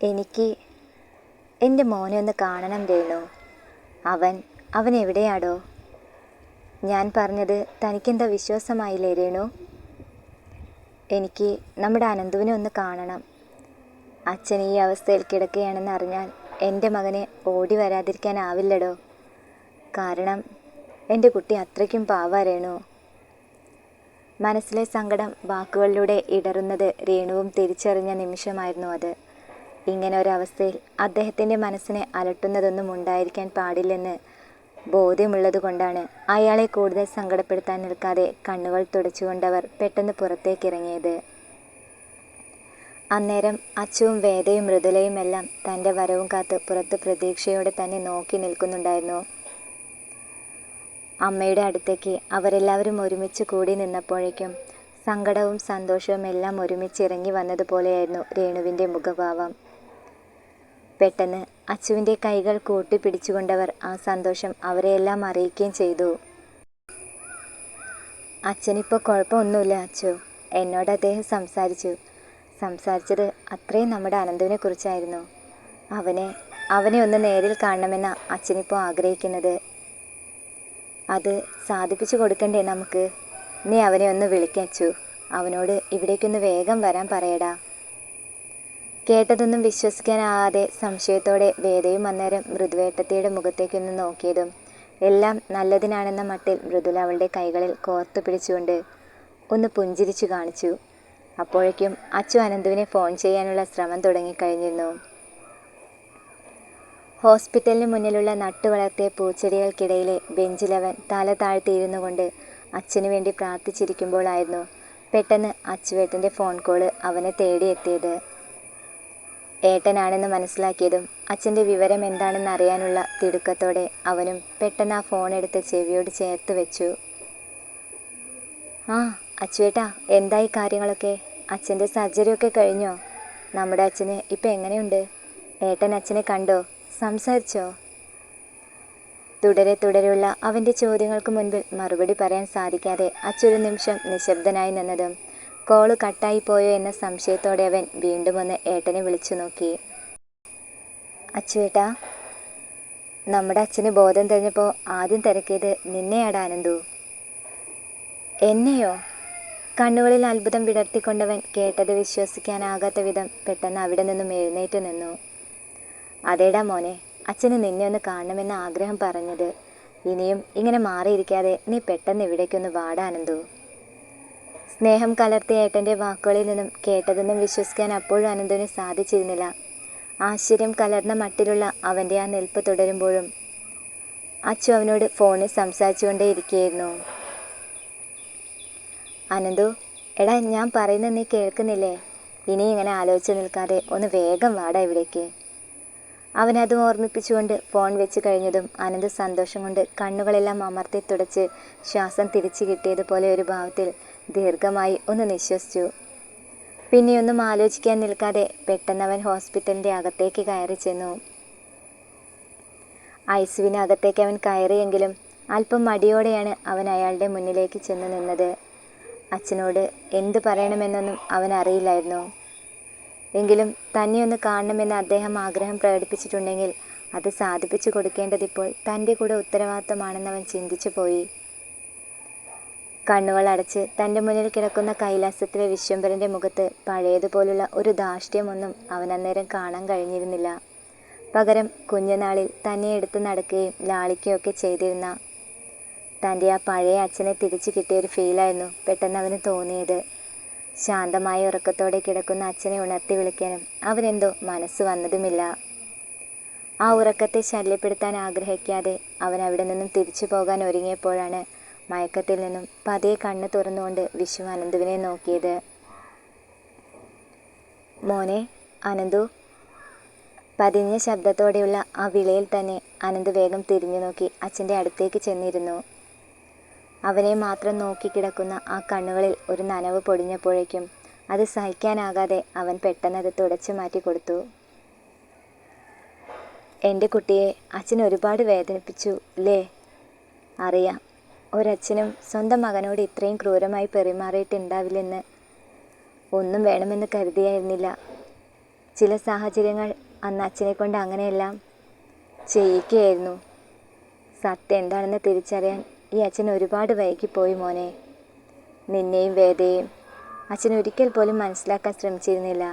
എനിക്ക് എൻ്റെ മോനെ ഒന്ന് കാണണം രേണു. അവൻ എവിടെയാടോ? ഞാൻ പറഞ്ഞത് തനിക്കെന്താ വിശ്വാസമായില്ലേ രേണു? എനിക്ക് നമ്മുടെ അനന്തുവിനെ ഒന്ന് കാണണം. അച്ഛൻ ഈ അവസ്ഥയിൽ കിടക്കുകയാണെന്ന് അറിഞ്ഞാൽ എൻ്റെ മകനെ ഓടി വരാതിരിക്കാനാവില്ലടോ. കാരണം എൻ്റെ കുട്ടി അത്രയ്ക്കും പാവാ രേണു. മനസ്സിലെ സങ്കടം വാക്കുകളിലൂടെ ഇടറുന്നത് രേണുവും തിരിച്ചറിഞ്ഞ നിമിഷമായിരുന്നു അത്. ഇങ്ങനെ ഒരവസ്ഥയിൽ അദ്ദേഹത്തിൻ്റെ മനസ്സിനെ അലട്ടുന്നതൊന്നും ഉണ്ടായിരിക്കാൻ പാടില്ലെന്ന് ബോധ്യമുള്ളതുകൊണ്ടാണ് അയാളെ കൂടുതൽ സങ്കടപ്പെടുത്താൻ നിൽക്കാതെ കണ്ണുകൾ തുടച്ചുകൊണ്ടവർ പെട്ടെന്ന് പുറത്തേക്കിറങ്ങിയത്. അന്നേരം അച്ചുവും വേദയും മൃദുലയും എല്ലാം തൻ്റെ വരവും കാത്ത് പുറത്ത് പ്രതീക്ഷയോടെ തന്നെ നോക്കി നിൽക്കുന്നുണ്ടായിരുന്നു. അമ്മയുടെ അടുത്തേക്ക് അവരെല്ലാവരും ഒരുമിച്ച് കൂടി നിന്നപ്പോഴേക്കും സങ്കടവും സന്തോഷവും എല്ലാം ഒരുമിച്ചിറങ്ങി വന്നതുപോലെയായിരുന്നു രേണുവിൻ്റെ മുഖഭാവം. പെട്ടെന്ന് അച്ചുവിൻ്റെ കൈകൾ കൂട്ടിപ്പിടിച്ചുകൊണ്ടവർ ആ സന്തോഷം അവരെയെല്ലാം അറിയിക്കുകയും ചെയ്തു. അച്ഛനിപ്പോൾ കുഴപ്പമൊന്നുമില്ല അച്ചു. എന്നോട് അദ്ദേഹം സംസാരിച്ചത് അത്രയും നമ്മുടെ അനന്തുവിനെ കുറിച്ചായിരുന്നു. അവനെ ഒന്ന് നേരിൽ കാണണമെന്ന അച്ഛനിപ്പോൾ ആഗ്രഹിക്കുന്നത്. അത് സാധിപ്പിച്ചു കൊടുക്കണ്ടേ നമുക്ക്? നീ അവനെ ഒന്ന് വിളിക്കച്ചു. അവനോട് ഇവിടേക്കൊന്ന് വേഗം വരാൻ പറയടാ. കേട്ടതൊന്നും വിശ്വസിക്കാനാകാതെ സംശയത്തോടെ വേദയും അന്നേരം മൃദുവേട്ടത്തിയുടെ മുഖത്തേക്കൊന്ന് നോക്കിയതും എല്ലാം നല്ലതിനാണെന്ന മട്ടിൽ മൃദുല അവളുടെ കൈകളിൽ കോർത്തു പിടിച്ചുകൊണ്ട് ഒന്ന് പുഞ്ചിരിച്ചു കാണിച്ചു. അപ്പോഴേക്കും അച്ചു അനന്തുവിനെ ഫോൺ ചെയ്യാനുള്ള ശ്രമം തുടങ്ങിക്കഴിഞ്ഞിരുന്നു. ഹോസ്പിറ്റലിന് മുന്നിലുള്ള നട്ടുവളർത്തിയ പൂച്ചെടികൾക്കിടയിലെ ബെഞ്ചിലവൻ തല താഴ്ത്തിയിരുന്നു കൊണ്ട് അച്ഛനു വേണ്ടി പ്രാർത്ഥിച്ചിരിക്കുമ്പോഴായിരുന്നു പെട്ടെന്ന് അച്ചുവേട്ടൻ്റെ ഫോൺ കോള് അവനെ തേടിയെത്തിയത്. ഏട്ടനാണെന്ന് മനസ്സിലാക്കിയതും അച്ഛൻ്റെ വിവരം എന്താണെന്ന് അറിയാനുള്ള തിടുക്കത്തോടെ അവനും പെട്ടെന്ന് ആ ഫോൺ എടുത്ത് ചെവിയോട് ചേർത്ത് വെച്ചു. ആ അച്ചുവേട്ടാ, എന്തായി കാര്യങ്ങളൊക്കെ? അച്ഛൻ്റെ സർജറിയൊക്കെ കഴിഞ്ഞോ? നമ്മുടെ അച്ഛന് ഇപ്പം എങ്ങനെയുണ്ട്? ഏട്ടൻ അച്ഛനെ കണ്ടോ? സംസാരിച്ചോ? തുടരെയുള്ള അവൻ്റെ ചോദ്യങ്ങൾക്ക് മുൻപിൽ മറുപടി പറയാൻ സാധിക്കാതെ അച്ചൊരു നിമിഷം നിശബ്ദനായി നിന്നതും കോള് കട്ടായി പോയോ എന്ന സംശയത്തോടെ അവൻ വീണ്ടും ഒന്ന് ഏട്ടനെ വിളിച്ചു നോക്കി. അച്ചുവേട്ടാ, നമ്മുടെ അച്ഛന് ബോധം തെളിഞ്ഞപ്പോൾ ആദ്യം തിരക്കിയത് നിന്നെയാടാ അനന്തു. എന്നെയോ? കണ്ണുകളിൽ അത്ഭുതം വിടർത്തിക്കൊണ്ടവൻ കേട്ടത് വിശ്വസിക്കാനാകാത്ത വിധം പെട്ടെന്ന് അവിടെ നിന്നും എഴുന്നേറ്റ് നിന്നു. അതേടാ മോനെ, അച്ഛന് നിന്നെ ഒന്ന് കാണണമെന്ന ആഗ്രഹം പറഞ്ഞത്. ഇനിയും ഇങ്ങനെ മാറിയിരിക്കാതെ നീ പെട്ടെന്ന് ഇവിടേക്കൊന്ന് വാടാ അനന്തു. സ്നേഹം കലർത്തിയ ഏട്ടൻ്റെ വാക്കുകളിൽ നിന്നും കേട്ടതൊന്നും വിശ്വസിക്കാൻ അപ്പോഴും അനന്തുവിന് സാധിച്ചിരുന്നില്ല. ആശ്ചര്യം കലർന്ന മട്ടിലുള്ള അവൻ്റെ ആ നിൽപ്പ് തുടരുമ്പോഴും അച്ചു അവനോട് ഫോണിൽ സംസാരിച്ചുകൊണ്ടേയിരിക്കുകയായിരുന്നു. അനന്തു, എടാ, ഞാൻ പറയുന്നത് നീ കേൾക്കുന്നില്ലേ? ഇനി ഇങ്ങനെ ആലോചിച്ച് നിൽക്കാതെ ഒന്ന് വേഗം വാടാ ഇവിടേക്ക്. അവനതും ഓർമ്മിപ്പിച്ചുകൊണ്ട് ഫോൺ വെച്ച് കഴിഞ്ഞതും അനന്ത് സന്തോഷം കൊണ്ട് കണ്ണുകളെല്ലാം അമർത്തി തുടച്ച് ശ്വാസം തിരിച്ചു കിട്ടിയതുപോലെ ഒരു ഭാവത്തിൽ ദീർഘമായി ഒന്ന് നിശ്വസിച്ചു. പിന്നെയൊന്നും ആലോചിക്കാൻ നിൽക്കാതെ പെട്ടെന്നവൻ ഹോസ്പിറ്റലിൻ്റെ അകത്തേക്ക് കയറി ചെന്നു. ഐസിയുവിനകത്തേക്ക് അവൻ കയറിയെങ്കിലും അല്പം മടിയോടെയാണ് അവൻ അയാളുടെ മുന്നിലേക്ക് ചെന്ന് നിന്നത്. അച്ഛനോട് എന്തു പറയണമെന്നൊന്നും അവൻ അറിയില്ലായിരുന്നു. എങ്കിലും തന്നെയൊന്ന് കാണണമെന്ന് അദ്ദേഹം ആഗ്രഹം പ്രകടിപ്പിച്ചിട്ടുണ്ടെങ്കിൽ അത് സാധിപ്പിച്ചു കൊടുക്കേണ്ടതിപ്പോൾ തൻ്റെ കൂടെ ഉത്തരവാദിത്തമാണെന്നവൻ ചിന്തിച്ചു പോയി. കണ്ണുകൾ അടച്ച് തൻ്റെ മുന്നിൽ കിടക്കുന്ന കൈലാസത്തിലെ വിശ്വംഭരൻ്റെ മുഖത്ത് പഴയതുപോലുള്ള ഒരു ധാർഷ്ട്യമൊന്നും അവൻ അന്നേരം കാണാൻ കഴിഞ്ഞിരുന്നില്ല. പകരം കുഞ്ഞുനാളിൽ തന്നെ എടുത്ത് നടക്കുകയും ലാളിക്കുകയൊക്കെ ചെയ്തിരുന്ന തൻ്റെ ആ പഴയ അച്ഛനെ തിരിച്ചു കിട്ടിയൊരു ഫീലായിരുന്നു പെട്ടെന്ന് അവന് തോന്നിയത്. ശാന്തമായ ഉറക്കത്തോടെ കിടക്കുന്ന അച്ഛനെ ഉണർത്തി വിളിക്കാനും അവനെന്തോ മനസ്സ് വന്നതുമില്ല. ആ ഉറക്കത്തെ ശല്യപ്പെടുത്താൻ ആഗ്രഹിക്കാതെ അവൻ അവിടെ നിന്നും തിരിച്ചു പോകാൻ ഒരുങ്ങിയപ്പോഴാണ് മയക്കത്തിൽ നിന്നും പതിയെ കണ്ണ് തുറന്നുകൊണ്ട് വിശ്വ അനന്തുവിനെ നോക്കിയത്. മോനെ അനന്തു. പതിഞ്ഞ ശബ്ദത്തോടെയുള്ള ആ വിളിയിൽ തന്നെ അനന്ത് വേഗം തിരിഞ്ഞു നോക്കി അച്ഛൻ്റെ അടുത്തേക്ക് ചെന്നിരുന്നു. അവനെ മാത്രം നോക്കി കിടക്കുന്ന ആ കണ്ണുകളിൽ ഒരു നനവ് പൊടിഞ്ഞപ്പോഴേക്കും അത് സഹിക്കാനാകാതെ അവൻ പെട്ടെന്നത് തുടച്ചു മാറ്റി കൊടുത്തു. എൻ്റെ കുട്ടിയെ അച്ഛൻ ഒരുപാട് വേദനിപ്പിച്ചു അല്ലേ? അറിയാം. ഒരച്ഛനും സ്വന്തം മകനോട് ഇത്രയും ക്രൂരമായി പെരുമാറിയിട്ടുണ്ടാവില്ലെന്ന്. ഒന്നും വേണമെന്ന് കരുതിയായിരുന്നില്ല. ചില സാഹചര്യങ്ങൾ അന്ന് അച്ഛനെ കൊണ്ട് അങ്ങനെയെല്ലാം ചെയ്യിക്കുകയായിരുന്നു. സത്യം എന്താണെന്ന് തിരിച്ചറിയാൻ ഈ അച്ഛൻ ഒരുപാട് വൈകിപ്പോയി മോനെ. നിന്നെയും വേദയെയും അച്ഛൻ ഒരിക്കൽ പോലും മനസ്സിലാക്കാൻ ശ്രമിച്ചിരുന്നില്ല.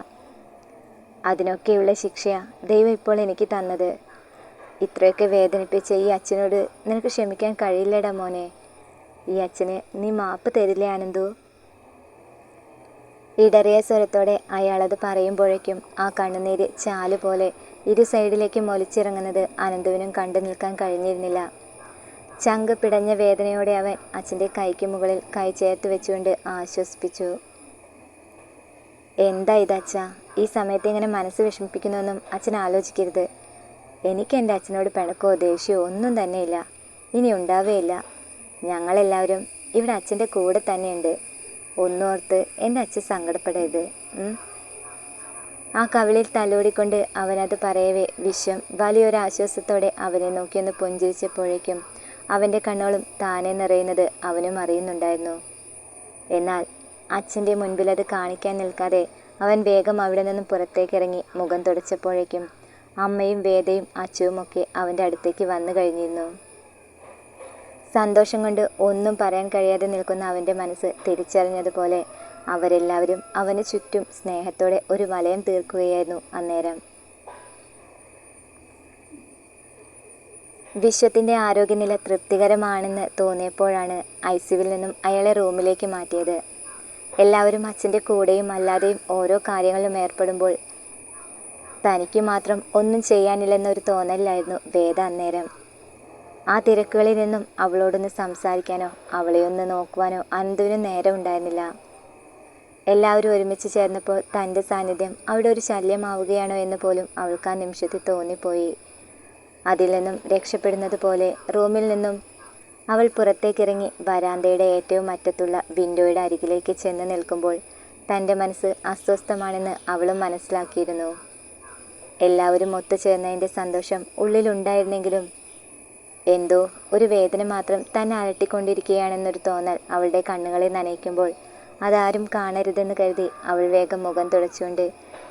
അതിനൊക്കെയുള്ള ശിക്ഷയാ ദൈവം ഇപ്പോൾ എനിക്ക് തന്നത്. ഇത്രയൊക്കെ വേദനിപ്പിച്ച ഈ അച്ഛനോട് നിനക്ക് ക്ഷമിക്കാൻ കഴിയില്ലടാ മോനെ. ഈ അച്ഛന് നീ മാപ്പ് തരില്ലേ ആനന്ദു? ഇടറിയ സ്വരത്തോടെ അയാളത് പറയുമ്പോഴേക്കും ആ കണ്ണുനീര് ചാലുപോലെ ഇരു സൈഡിലേക്ക് മൊലിച്ചിറങ്ങുന്നത് അനന്തുവിനും കണ്ടു നിൽക്കാൻ കഴിഞ്ഞിരുന്നില്ല. ചങ്ക് പിടഞ്ഞ വേദനയോടെ അവൻ അച്ഛൻ്റെ കൈക്ക് മുകളിൽ കൈ ചേർത്ത് വെച്ചുകൊണ്ട് ആശ്വസിപ്പിച്ചു. എന്താ ഇതച്ഛാ, ഈ സമയത്ത് ഇങ്ങനെ മനസ്സ് വിഷമിപ്പിക്കുന്നൊന്നും അച്ഛൻ ആലോചിക്കരുത്. എനിക്ക് എൻ്റെ അച്ഛനോട് പിണക്കോ ദേഷ്യമോ ഒന്നും തന്നെയില്ല, ഇനി ഉണ്ടാവുകയില്ല. ഞങ്ങളെല്ലാവരും ഇവിടെ അച്ഛൻ്റെ കൂടെ തന്നെയുണ്ട്. ഒന്നോർത്ത് എൻ്റെ അച്ഛൻ സങ്കടപ്പെടരുത്. ആ കവിളിൽ തലോടിക്കൊണ്ട് അവനത് പറയവേ വിശ്വം വലിയൊരാശ്വാസത്തോടെ അവനെ നോക്കിയൊന്ന് പുഞ്ചിരിച്ചപ്പോഴേക്കും അവൻ്റെ കണ്ണുകളും താനെ നിറയുന്നത് അവനും അറിയുന്നുണ്ടായിരുന്നു. എന്നാൽ അച്ഛൻ്റെ മുൻപിൽ അത് കാണിക്കാൻ നിൽക്കാതെ അവൻ വേഗം അവിടെ നിന്നും പുറത്തേക്കിറങ്ങി മുഖം തുടച്ചപ്പോഴേക്കും അമ്മയും വേദയും അച്ചുവുമൊക്കെ അവൻ്റെ അടുത്തേക്ക് വന്നു കഴിഞ്ഞിരുന്നു. സന്തോഷം കൊണ്ട് ഒന്നും പറയാൻ കഴിയാതെ നിൽക്കുന്ന അവൻ്റെ മനസ്സ് തിരിച്ചറിഞ്ഞതുപോലെ അവരെല്ലാവരും അവന് ചുറ്റും സ്നേഹത്തോടെ ഒരു വലയം തീർക്കുകയായിരുന്നു അന്നേരം. വിശ്വത്തിൻ്റെ ആരോഗ്യനില തൃപ്തികരമാണെന്ന് തോന്നിയപ്പോഴാണ് ഐസിയുവിൽ നിന്നും അയാളെ റൂമിലേക്ക് മാറ്റിയത്. എല്ലാവരും അച്ഛൻ്റെ കൂടെയും അല്ലാതെയും ഓരോ കാര്യങ്ങളിലും ഏർപ്പെടുമ്പോൾ തനിക്ക് മാത്രം ഒന്നും ചെയ്യാനില്ലെന്നൊരു തോന്നലിലായിരുന്നു വേദ അന്നേരം. ആ തിരക്കുകളിൽ നിന്നും അവളോടൊന്ന് സംസാരിക്കാനോ അവളെയൊന്ന് നോക്കുവാനോ അനന്തുവിന് നേരം ഉണ്ടായിരുന്നില്ല. എല്ലാവരും ഒരുമിച്ച് ചേർന്നപ്പോൾ തൻ്റെ സാന്നിധ്യം അവിടെ ഒരു ശല്യമാവുകയാണോ എന്ന് പോലും അവൾക്ക് ആ നിമിഷത്തിൽ തോന്നിപ്പോയി. അതിൽ നിന്നും രക്ഷപ്പെടുന്നത് പോലെ റൂമിൽ നിന്നും അവൾ പുറത്തേക്കിറങ്ങി വരാന്തയുടെ ഏറ്റവും അറ്റത്തുള്ള വിൻഡോയുടെ അരികിലേക്ക് ചെന്ന് നിൽക്കുമ്പോൾ തൻ്റെ മനസ്സ് അസ്വസ്ഥമാണെന്ന് അവളും മനസ്സിലാക്കിയിരുന്നു. എല്ലാവരും ഒത്തുചേർന്നതിൻ്റെ സന്തോഷം ഉള്ളിലുണ്ടായിരുന്നെങ്കിലും എന്തോ ഒരു വേദന മാത്രം തന്നെ അലട്ടിക്കൊണ്ടിരിക്കുകയാണെന്നൊരു തോന്നൽ അവളുടെ കണ്ണുകളെ നനയ്ക്കുമ്പോൾ അതാരും കാണരുതെന്ന് കരുതി അവൾ വേഗം മുഖം തുടച്ചുകൊണ്ട്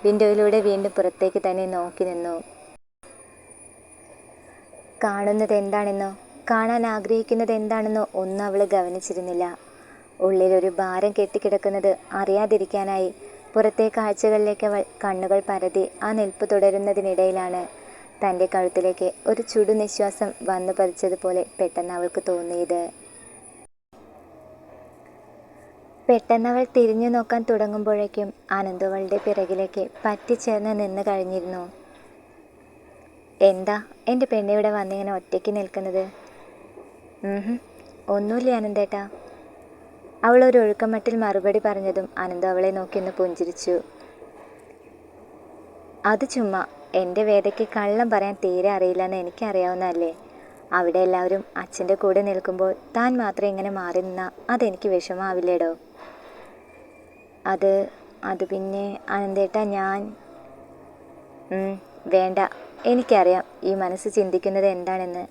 വിൻഡോയിലൂടെ വീണ്ടും പുറത്തേക്ക് തന്നെ നോക്കി നിന്നു. കാണുന്നത് എന്താണെന്നോ കാണാൻ ആഗ്രഹിക്കുന്നത് എന്താണെന്നോ ഒന്നും അവൾ ഗവനിച്ചിരുന്നില്ല. ഉള്ളിലൊരു ഭാരം കെട്ടിക്കിടക്കുന്നത് അറിയാതിരിക്കാനായി പുറത്തെ കാഴ്ചകളിലേക്ക് അവൾ കണ്ണുകൾ പരതി ആ നിൽപ്പ് തുടരുന്നതിനിടയിലാണ് തൻ്റെ കഴുത്തിലേക്ക് ഒരു ചുടുനിശ്വാസം വന്നു പതിച്ചതുപോലെ പെട്ടെന്ന് അവൾക്ക് തോന്നിയത്. പെട്ടെന്നവൾ തിരിഞ്ഞു നോക്കാൻ തുടങ്ങുമ്പോഴേക്കും അനന്തു അവളുടെ പിറകിലേക്ക് പറ്റിച്ചേർന്ന് നിന്ന് കഴിഞ്ഞിരുന്നു. എന്താ എൻ്റെ പെണ്ണിവിടെ വന്നിങ്ങനെ ഒറ്റയ്ക്ക് നിൽക്കുന്നത്? ഒന്നുമില്ല അനന്തേട്ടാ. അവൾ ഒരു ഒഴുക്കമട്ടിൽ മറുപടി പറഞ്ഞതും അനന്തു അവളെ നോക്കിയൊന്ന് പുഞ്ചിരിച്ചു. അത് ചുമ്മാ, എൻ്റെ വേദയ്ക്ക് കള്ളം പറയാൻ തീരെ അറിയില്ലെന്ന് എനിക്കറിയാവുന്നതല്ലേ. അവിടെ എല്ലാവരും അച്ഛൻ്റെ കൂടെ നിൽക്കുമ്പോൾ താൻ മാത്രം ഇങ്ങനെ മാറി നിന്നാൽ അതെനിക്ക് വിഷമാവില്ലേടോ? അത് പിന്നെ അനന്തേട്ടാ ഞാൻ വേണ്ട, എനിക്കറിയാം ഈ മനസ്സ് ചിന്തിക്കുന്നത് എന്താണെന്ന്.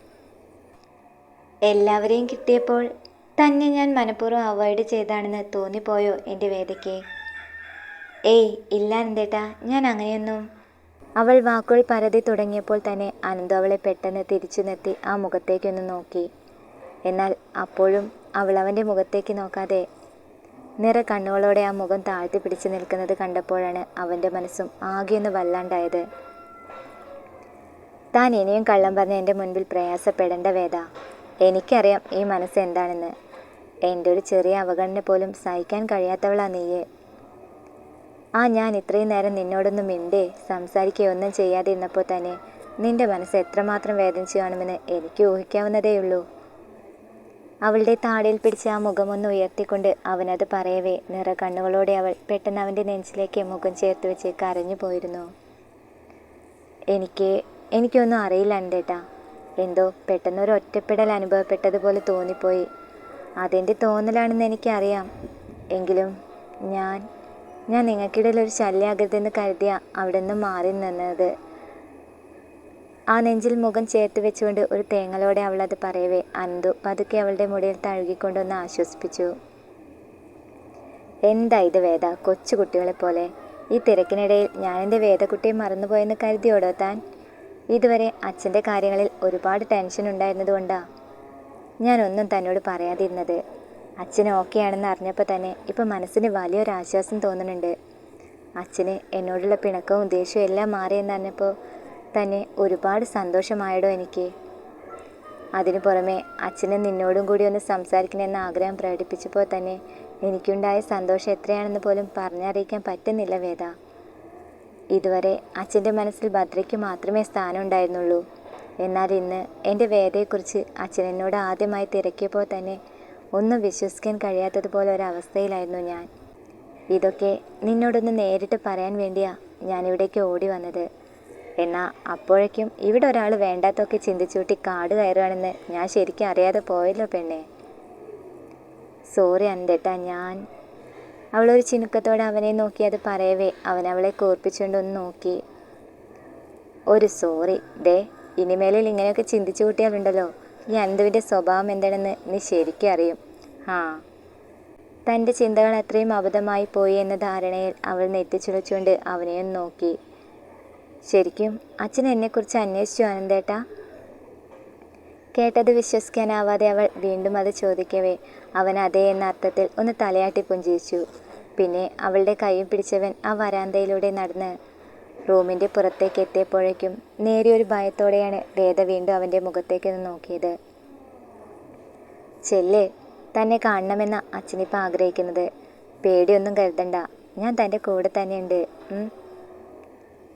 എല്ലാവരെയും കിട്ടിയപ്പോൾ തന്നെ ഞാൻ മനഃപൂർവ്വം അവോയ്ഡ് ചെയ്താണെന്ന് തോന്നിപ്പോയോ എൻ്റെ വേദയ്ക്ക്? ഏയ് ഇല്ല അനന്തേട്ടാ, ഞാൻ അങ്ങനെയൊന്നും. അവൾ വാക്കുകൾ പരതി തുടങ്ങിയപ്പോൾ തന്നെ അനന്തു അവളെ പെട്ടെന്ന് തിരിച്ചു നിർത്തി ആ മുഖത്തേക്കൊന്ന് നോക്കി. എന്നാൽ അപ്പോഴും അവൾ അവൻ്റെ മുഖത്തേക്ക് നോക്കാതെ നിറ കണ്ണുകളോടെ ആ മുഖം താഴ്ത്തി പിടിച്ചു നിൽക്കുന്നത് കണ്ടപ്പോഴാണ് അവൻ്റെ മനസ്സും ആകെയൊന്ന് വല്ലാണ്ടായത്. താൻ ഇനിയും കള്ളം പറഞ്ഞ് എൻ്റെ മുൻപിൽ പ്രയാസപ്പെടേണ്ട വേദ. എനിക്കറിയാം ഈ മനസ്സ് എന്താണെന്ന്. എൻ്റെ ഒരു ചെറിയ അവഗണന പോലും സഹിക്കാൻ കഴിയാത്തവളാ നീയെ. ഞാൻ ഇത്രയും നേരം നിന്നോടൊന്നും മിണ്ടേ സംസാരിക്കുകയൊന്നും ചെയ്യാതെ ഇരുന്നപ്പോൾ തന്നെ നിന്റെ മനസ്സ് എത്രമാത്രം വേദനിച്ചു കാണുമെന്ന് എനിക്ക് ഊഹിക്കാവുന്നതേയുള്ളൂ. അവളുടെ താടിയിൽ പിടിച്ച് ആ മുഖമൊന്ന് ഉയർത്തിക്കൊണ്ട് അവനത് പറയവേ നിറ കണ്ണുകളോടെ അവൾ പെട്ടെന്ന് അവൻ്റെ നെഞ്ചിലേക്ക് മുഖം ചേർത്ത് വെച്ച് കരഞ്ഞു പോയിരുന്നു. എനിക്കൊന്നും അറിയില്ല അനന്തേട്ടാ. എന്തോ പെട്ടെന്നൊരു ഒറ്റപ്പെടൽ അനുഭവപ്പെട്ടതുപോലെ തോന്നിപ്പോയി. അതെൻ്റെ തോന്നലാണെന്ന് എനിക്കറിയാം. എങ്കിലും ഞാൻ നിങ്ങൾക്കിടയിൽ ഒരു ശല്യമാകരുതെന്ന് കരുതിയ അവിടെ നിന്ന് മാറി നിന്നത്. ആ നെഞ്ചിൽ മുഖം ചേർത്ത് വെച്ചുകൊണ്ട് ഒരു തേങ്ങലോടെ അവളത് പറയവേ അനന്തു പതുക്കെ അവളുടെ മുടിയിൽ തഴുകിക്കൊണ്ടൊന്ന് ആശ്വസിപ്പിച്ചു. എന്താ ഇത് വേദ, കൊച്ചുകുട്ടികളെ പോലെ ഈ തിരക്കിനിടയിൽ ഞാൻ എൻ്റെ വേദക്കുട്ടിയെ മറന്നുപോയെന്ന് കരുതിയോടോ താൻ? ഇതുവരെ അച്ഛൻ്റെ കാര്യങ്ങളിൽ ഒരുപാട് ടെൻഷൻ ഉണ്ടായിരുന്നതുകൊണ്ടാ ഞാനൊന്നും തന്നോട് പറയാതിരുന്നത്. അച്ഛന് ഓക്കെ ആണെന്ന് അറിഞ്ഞപ്പോൾ തന്നെ ഇപ്പം മനസ്സിന് വലിയൊരു ആശ്വാസം തോന്നുന്നുണ്ട്. അച്ഛന് എന്നോടുള്ള പിണക്കവും ദേഷ്യവും എല്ലാം മാറിയെന്ന് അറിഞ്ഞപ്പോൾ തന്നെ ഒരുപാട് സന്തോഷമായടോ എനിക്ക്. അതിനു പുറമെ അച്ഛന് നിന്നോടും കൂടി ഒന്ന് സംസാരിക്കണമെന്ന ആഗ്രഹം പ്രകടിപ്പിച്ചപ്പോൾ തന്നെ എനിക്കുണ്ടായ സന്തോഷം എത്രയാണെന്ന് പോലും പറഞ്ഞറിയിക്കാൻ പറ്റുന്നില്ല വേദ. ഇതുവരെ അച്ഛൻ്റെ മനസ്സിൽ ഭദ്രയ്ക്ക് മാത്രമേ സ്ഥാനം ഉണ്ടായിരുന്നുള്ളൂ. എന്നാൽ ഇന്ന് എൻ്റെ വേദയെക്കുറിച്ച് അച്ഛൻ എന്നോട് ആദ്യമായി തിരക്കിയപ്പോൾ തന്നെ ഒന്നും വിശ്വസിക്കാൻ കഴിയാത്തതുപോലെ ഒരവസ്ഥയിലായിരുന്നു ഞാൻ. ഇതൊക്കെ നിന്നോടൊന്ന് നേരിട്ട് പറയാൻ വേണ്ടിയാ ഞാനിവിടേക്ക് ഓടി വന്നത്. എന്നാൽ അപ്പോഴേക്കും ഇവിടെ ഒരാൾ വേണ്ടാത്തൊക്കെ ചിന്തിച്ചൂട്ടി കാട് കയറുകയാണെന്ന് ഞാൻ ശരിക്കും അറിയാതെ പോയല്ലോ പെണ്ണെ. സോറി അനന്തേട്ടാ, ഞാൻ. അവളൊരു ചിനുക്കത്തോടെ അവനെ നോക്കി അത് പറയവേ അവൻ അവളെ കോർപ്പിച്ചുകൊണ്ടൊന്ന് നോക്കി. ഒരു സോറി. ഇനിമേലിൽ ഇങ്ങനെയൊക്കെ ചിന്തിച്ചു കൂട്ടിയാലുണ്ടല്ലോ ഈ അനന്തുവിൻ്റെ സ്വഭാവം എന്താണെന്ന് നീ ശരിക്കും അറിയും. തൻ്റെ ചിന്തകൾ അത്രയും അബദ്ധമായി പോയി എന്ന ധാരണയിൽ അവൾ നെറ്റിച്ചുളച്ചുകൊണ്ട് അവനെയും നോക്കി. ശരിക്കും അച്ഛൻ എന്നെക്കുറിച്ച് അന്വേഷിച്ചു അനന്തേട്ടാ? കേട്ടത് വിശ്വസിക്കാനാവാതെ അവൾ വീണ്ടും അത് ചോദിക്കവേ അവൻ അതേ എന്ന അർത്ഥത്തിൽ ഒന്ന് തലയാട്ടി പുഞ്ചിരിച്ചു. പിന്നെ അവളുടെ കൈയും പിടിച്ചവൻ ആ വരാന്തയിലൂടെ നടന്ന് റൂമിൻ്റെ പുറത്തേക്ക് എത്തിയപ്പോഴേക്കും നേരിയൊരു ഭയത്തോടെയാണ് വേദ വീണ്ടും അവൻ്റെ മുഖത്തേക്ക് നോക്കിയത്. ചെല്ല്, തന്നെ കാണണമെന്ന അച്ഛനിപ്പോൾ ആഗ്രഹിക്കുന്നത്. പേടിയൊന്നും കരുതണ്ട, ഞാൻ തൻ്റെ കൂടെ തന്നെയുണ്ട്.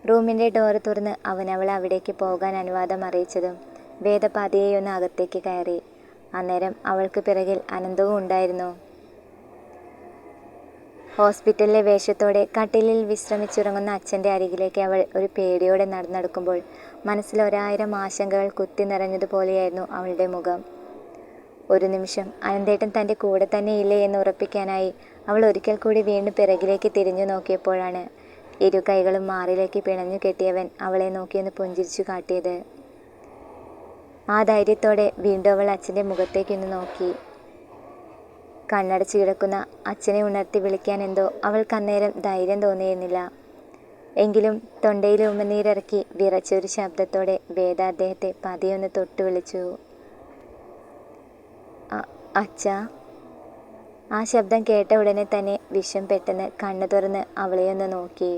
റൂമിൻ്റെ ഡോറ് തുറന്ന് അവൻ അവളെ അവിടേക്ക് പോകാൻ അനുവാദം അറിയിച്ചതും വേദ പതിയെയൊന്ന് അകത്തേക്ക് കയറി. അന്നേരം അവൾക്ക് പിറകിൽ അനന്തവും ഉണ്ടായിരുന്നു. ഹോസ്പിറ്റലിലെ വേഷത്തോടെ കട്ടിലിൽ വിശ്രമിച്ചുറങ്ങുന്ന അച്ഛൻ്റെ അരികിലേക്ക് അവൾ ഒരു പേടിയോടെ നടന്നെടുക്കുമ്പോൾ മനസ്സിൽ 1000 ആശങ്കകൾ കുത്തി നിറഞ്ഞതുപോലെയായിരുന്നു അവളുടെ മുഖം. ഒരു നിമിഷം അനന്തേട്ടൻ തൻ്റെ കൂടെ തന്നെ ഇല്ലേ എന്ന് ഉറപ്പിക്കാനായി അവൾ ഒരിക്കൽ കൂടി വീണ്ടും പിറകിലേക്ക് തിരിഞ്ഞു നോക്കിയപ്പോഴാണ് ഇരു കൈകളും മാറിലേക്ക് പിണഞ്ഞു കെട്ടിയവൻ അവളെ നോക്കിയൊന്ന് പുഞ്ചിരിച്ചു കാട്ടിയത്. ആ ധൈര്യത്തോടെ വീണ്ടും അവൾ അച്ഛൻ്റെ മുഖത്തേക്കൊന്ന് നോക്കി. കണ്ണടച്ചു കിടക്കുന്ന അച്ഛനെ ഉണർത്തി വിളിക്കാൻ എന്തോ അവൾക്ക് അന്നേരം ധൈര്യം തോന്നിയിരുന്നില്ല. എങ്കിലും തൊണ്ടയിൽ ഉമിനീരിറക്കി വിറച്ചൊരു ശബ്ദത്തോടെ വേദ അദ്ദേഹത്തെ പതിയൊന്ന് തൊട്ടു വിളിച്ചു. അച്ഛാ. ആ ശബ്ദം കേട്ട ഉടനെ തന്നെ വിശ്വം പെട്ടെന്ന് കണ്ണു തുറന്ന് അവളെയൊന്ന് നോക്കി.